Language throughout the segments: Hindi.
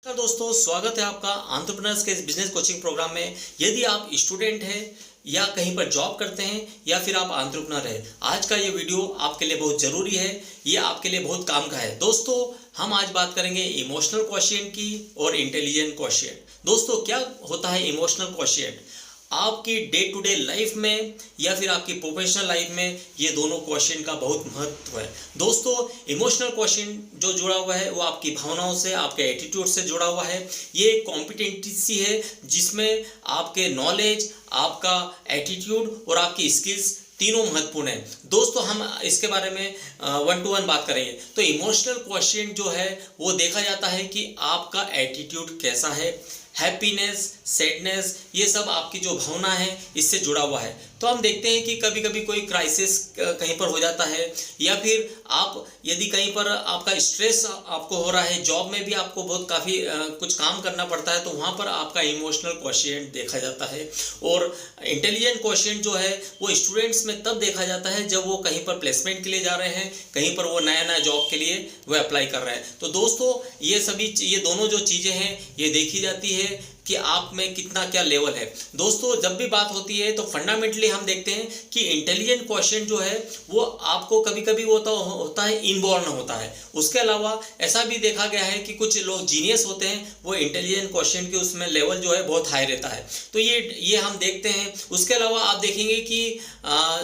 नमस्कार दोस्तों, स्वागत है आपका एंटरप्रेन्योर्स के इस बिजनेस कोचिंग प्रोग्राम में। यदि आप स्टूडेंट हैं या कहीं पर जॉब करते हैं या फिर आप एंटरप्रेन्योर हैं, आज का ये वीडियो आपके लिए बहुत ज़रूरी है। ये आपके लिए बहुत काम का है। दोस्तों, हम आज बात करेंगे इमोशनल क्वोशिएंट की और इंटेलिजेंट क्वोशिएंट। दोस्तों, क्या होता है इमोशनल क्वोशिएंट? आपकी डे टू डे लाइफ में या फिर आपकी प्रोफेशनल लाइफ में ये दोनों क्वेश्चन का बहुत महत्व है। दोस्तों, इमोशनल क्वेश्चन जो जुड़ा हुआ है वो आपकी भावनाओं से, आपके एटीट्यूड से जुड़ा हुआ है। ये एक कॉम्पिटेंसी है जिसमें आपके नॉलेज, आपका एटीट्यूड और आपकी स्किल्स तीनों महत्वपूर्ण है। दोस्तों, हम इसके बारे में 1 to 1 बात करेंगे। तो इमोशनल क्वेश्चन जो है वो देखा जाता है कि आपका एटीट्यूड कैसा है, हैप्पीनेस, सैडनेस, ये सब आपकी जो भावना है इससे जुड़ा हुआ है। तो हम देखते हैं कि कभी कभी कोई क्राइसिस कहीं पर हो जाता है या फिर आप यदि कहीं पर आपका स्ट्रेस आपको हो रहा है, जॉब में भी आपको बहुत काफ़ी कुछ काम करना पड़ता है, तो वहाँ पर आपका इमोशनल क्वोशिएंट देखा जाता है। और इंटेलिजेंट क्वोशिएंट जो है वो स्टूडेंट्स में तब देखा जाता है जब वो कहीं पर प्लेसमेंट के लिए जा रहे हैं, कहीं पर वो नया नया जॉब के लिए वो अप्लाई कर रहे हैं। तो दोस्तों, ये दोनों जो चीज़ें हैं ये देखी जाती है कि आप में कितना क्या लेवल है। दोस्तों, जब भी बात होती है तो फंडामेंटली हम देखते हैं कि इंटेलिजेंट क्वोशिएंट जो है वो आपको कभी कभी वो तो होता है, इनबॉर्न होता है। उसके अलावा ऐसा भी देखा गया है कि कुछ लोग जीनियस होते हैं, वो इंटेलिजेंट क्वोशिएंट के उसमें लेवल जो है बहुत हाई रहता है। तो ये हम देखते हैं। उसके अलावा आप देखेंगे कि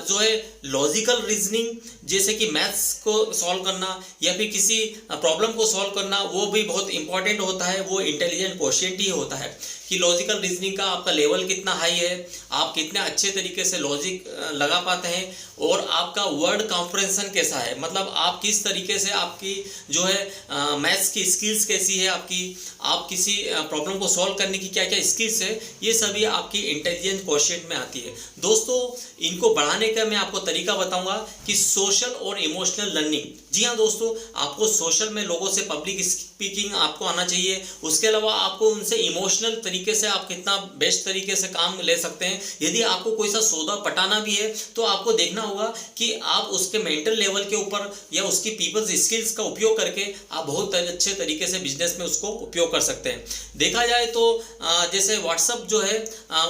जो है लॉजिकल रीजनिंग, जैसे कि मैथ्स को सॉल्व करना या फिर किसी प्रॉब्लम को सॉल्व करना, वो भी बहुत इंपॉर्टेंट होता है। वो इंटेलिजेंट क्वोशिएंट ही होता है कि लॉजिकल रीजनिंग का आपका लेवल कितना हाई है, आप कितने अच्छे तरीके से लॉजिक लगा पाते हैं, और आपका वर्ड कॉम्प्रिहेंशन कैसा है, मतलब आप किस तरीके से, आपकी जो है मैथ्स की स्किल्स कैसी है, आप किसी प्रॉब्लम को सॉल्व करने की क्या क्या स्किल्स है, ये सभी आपकी इंटेलिजेंट क्वोशिएंट में आती है। दोस्तों, इनको बढ़ाने का मैं आपको तरीका बताऊंगा कि सोशल और इमोशनल लर्निंग। जी हाँ दोस्तों, आपको सोशल में लोगों से पब्लिक स्पीकिंग आपको आना चाहिए। उसके अलावा आपको उनसे इमोशनल तरीके से आप कितना बेस्ट तरीके से काम ले सकते हैं। यदि आपको कोई सा सौदा पटाना भी है तो आपको देखना होगा कि आप उसके मेंटल लेवल के ऊपर या उसकी पीपल्स स्किल्स का उपयोग करके आप बहुत अच्छे तरीके से बिजनेस में उसको उपयोग कर सकते हैं। देखा जाए तो जैसे व्हाट्सएप जो है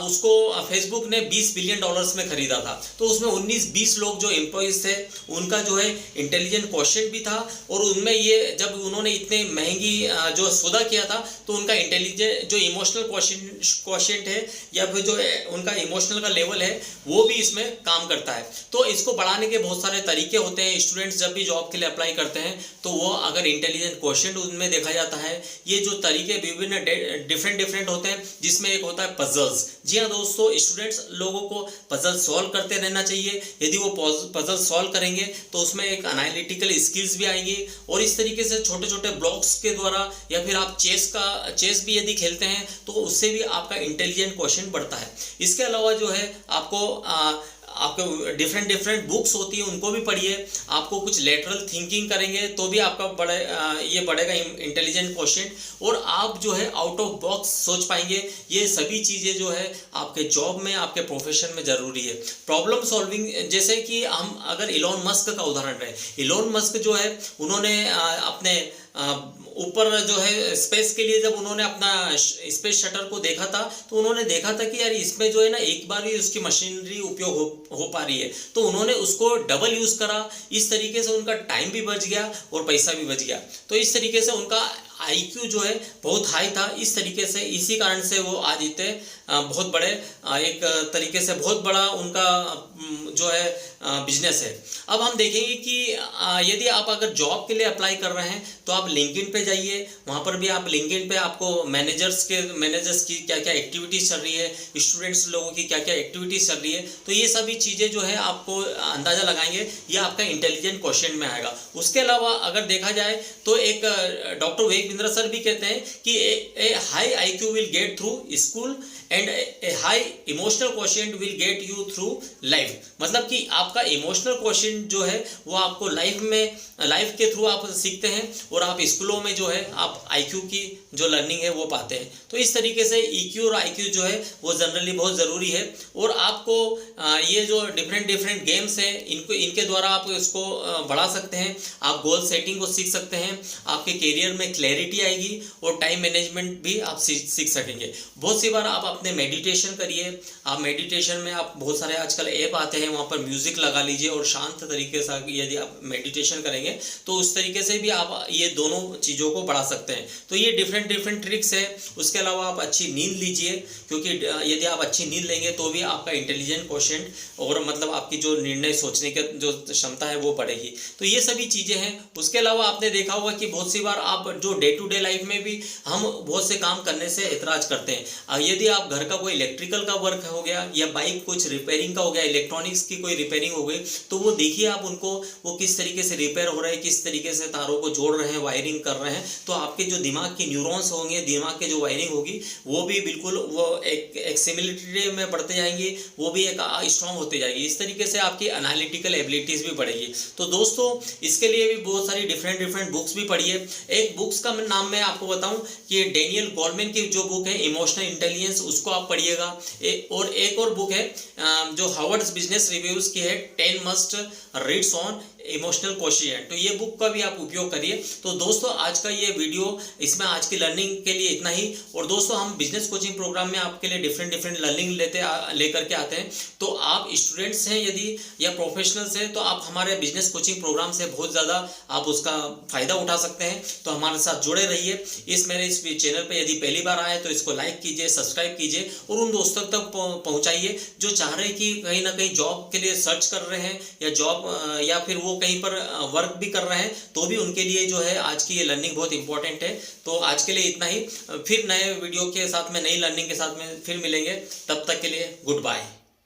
उसको फेसबुक ने $20 बिलियन में खरीदा था, तो उसमें 19-20 लोग जो एम्प्लॉइज थे उनका जो है इंटेलिजेंट क्वोशिएंट भी था, और उनमें ये जब उन्होंने इतने महंगी जो सौदा किया था तो उनका इंटेलिजेंट जो इमोशनल क्वोशिएंट है या फिर जो उनका इमोशनल का लेवल है वो भी इसमें काम करता है। तो इसको बढ़ाने के बहुत सारे तरीके होते हैं। स्टूडेंट्स जब भी जॉब के लिए अप्लाई करते हैं तो वो अगर इंटेलिजेंट क्वोशिएंट उनमें देखा जाता है, ये जो तरीके विभिन्न डिफरेंट होते हैं, जिसमें एक होता है पजल्स। जी हाँ दोस्तों, स्टूडेंट्स लोगों को पजल सॉल्व करते रहना चाहिए। यदि वो पजल सॉल्व करेंगे तो उसमें एक एनालिटिकल स्किल्स भी आएंगी, और इस तरीके से छोटे छोटे ब्लॉक्स के द्वारा या फिर आप चेस भी यदि खेलते हैं तो उससे भी आपका इंटेलिजेंट क्वोशिएंट बढ़ता है। इसके अलावा जो है आपको डिफरेंट बुक्स होती है, उनको भी पढ़िए। आपको कुछ लेटरल थिंकिंग करेंगे तो भी आपका ये बढ़ेगा इंटेलिजेंट क्वोशिएंट, और आप जो है आउट ऑफ बॉक्स सोच पाएंगे। ये सभी चीज़ें जो है आपके जॉब में, आपके प्रोफेशन में ज़रूरी है। प्रॉब्लम सॉल्विंग, जैसे कि हम अगर इलॉन मस्क का उदाहरण रहे, इलॉन मस्क जो है उन्होंने अपने ऊपर जो है स्पेस के लिए जब उन्होंने अपना स्पेस शटल को देखा था तो उन्होंने देखा था कि यार इसमें जो है ना एक बार ही उसकी मशीनरी उपयोग हो पा रही है, तो उन्होंने उसको डबल यूज़ करा। इस तरीके से उनका टाइम भी बच गया और पैसा भी बच गया। तो इस तरीके से उनका IQ जो है बहुत हाई था। इस तरीके से, इसी कारण से वो आज इतने बहुत बड़े एक तरीके से बहुत बड़ा उनका जो है बिजनेस है। अब हम देखेंगे कि यदि आप अगर जॉब के लिए अप्लाई कर रहे हैं तो आप लिंक्डइन पे जाइए। वहाँ पर भी आप लिंक्डइन पे आपको मैनेजर्स की क्या क्या एक्टिविटीज़ चल रही है, स्टूडेंट्स लोगों की क्या क्या एक्टिविटीज़ चल रही है, तो ये सभी चीज़ें जो है आपको अंदाज़ा लगाएंगे, ये आपका इंटेलिजेंट क्वोशिएंट में आएगा। उसके अलावा अगर देखा जाए तो एक डॉक्टर वेग बिंद्रा सर भी कहते हैं कि a high IQ will get through school and a high emotional quotient will get you through life. मतलब कि आपका इमोशनल क्वोशिएंट जो है वो आपको लाइफ के थ्रू आप सीखते हैं, और आप स्कूलों में जो है आप IQ की जो लर्निंग है वो पाते हैं। तो इस तरीके से EQ और IQ जो है वो जनरली बहुत ज़रूरी है। और आपको ये जो डिफरेंट गेम्स हैं इनके द्वारा आप इसको बढ़ा सकते हैं। आप गोल सेटिंग को सीख सकते हैं, आपके करियर में क्लैरिटी क्लैरिटी आएगी और टाइम मैनेजमेंट भी आप सीख सकेंगे। बहुत सी बार आप अपने मेडिटेशन करिए, आप मेडिटेशन में आप बहुत सारे आजकल ऐप आते हैं, वहाँ पर म्यूज़िक लगा लीजिए और शांत तरीके से यदि आप मेडिटेशन करेंगे तो उस तरीके से भी आप ये दोनों चीज़ों को बढ़ा सकते हैं। तो ये डिफरेंट ट्रिक्स है। उसके अलावा आप अच्छी नींद लीजिए, क्योंकि यदि आप अच्छी नींद लेंगे तो भी आपका इंटेलिजेंट क्वोशिएंट और मतलब आपकी जो निर्णय सोचने की जो क्षमता है वो बढ़ेगी। तो ये सभी चीज़ें हैं। उसके अलावा आपने देखा होगा कि बहुत सी बार आप जो डे टू डे लाइफ में भी हम बहुत से काम करने से एतराज़ करते हैं। यदि आप घर का कोई इलेक्ट्रिकल का वर्क हो गया या बाइक कुछ रिपेयरिंग का हो गया, इलेक्ट्रॉनिक्स की कोई रिपेयरिंग हो गई, तो वो देखिए आप उनको वो किस तरीके से रिपेयर हो रहा है, किस तरीके से तारों को जोड़ रहे हैं, वायरिंग कर रहे हैं। तो आपके जो दिमाग की न्यूरॉन्स होंगे, दिमाग के जो वायरिंग होगी वो भी बिल्कुल वो एक सिमिलरिटी में बढ़ते जाएंगे, वो भी एक स्ट्रॉन्ग होते जाएगी। इस तरीके से आपकी एनालिटिकल एबिलिटीज़ भी बढ़ेगी। तो दोस्तों इसके लिए भी बहुत सारी डिफरेंट बुक्स भी पढ़िए। एक बुक्स का नाम मैं आपको बताऊं कि डेनियल गोलमैन की जो बुक है इमोशनल इंटेलिजेंस, उसको आप पढ़िएगा। और एक और बुक है जो हार्वर्ड बिजनेस रिव्यूज की है, 10 must reads on emotional quotient. तो ये बुक का भी आप उपयोग करिए। तो दोस्तों आज का ये वीडियो, इसमें आज की लर्निंग के लिए इतना ही। और दोस्तों हम बिजनेस कोचिंग प्रोग्राम में आपके लिए डिफरेंट लर्निंग लेकर के आते हैं। तो आप स्टूडेंट्स हैं यदि या प्रोफेशनल्स हैं तो आप हमारे बिजनेस कोचिंग प्रोग्राम से बहुत ज़्यादा आप उसका फ़ायदा उठा सकते हैं। तो हमारे साथ जुड़े रहिए। इस चैनल पर यदि पहली बार आए तो इसको लाइक कीजिए, सब्सक्राइब कीजिए और उन दोस्तों तक पहुँचाइए जो चाह रहे हैं कि कहीं ना कहीं जॉब के लिए सर्च कर रहे हैं या जॉब या फिर वो कहीं पर वर्क भी कर रहे हैं, तो भी उनके लिए जो है आज की ये लर्निंग बहुत इंपॉर्टेंट है। तो आज के लिए इतना ही। फिर नए वीडियो के साथ में, नई लर्निंग के साथ में फिर मिलेंगे। तब तक के लिए गुड बाय।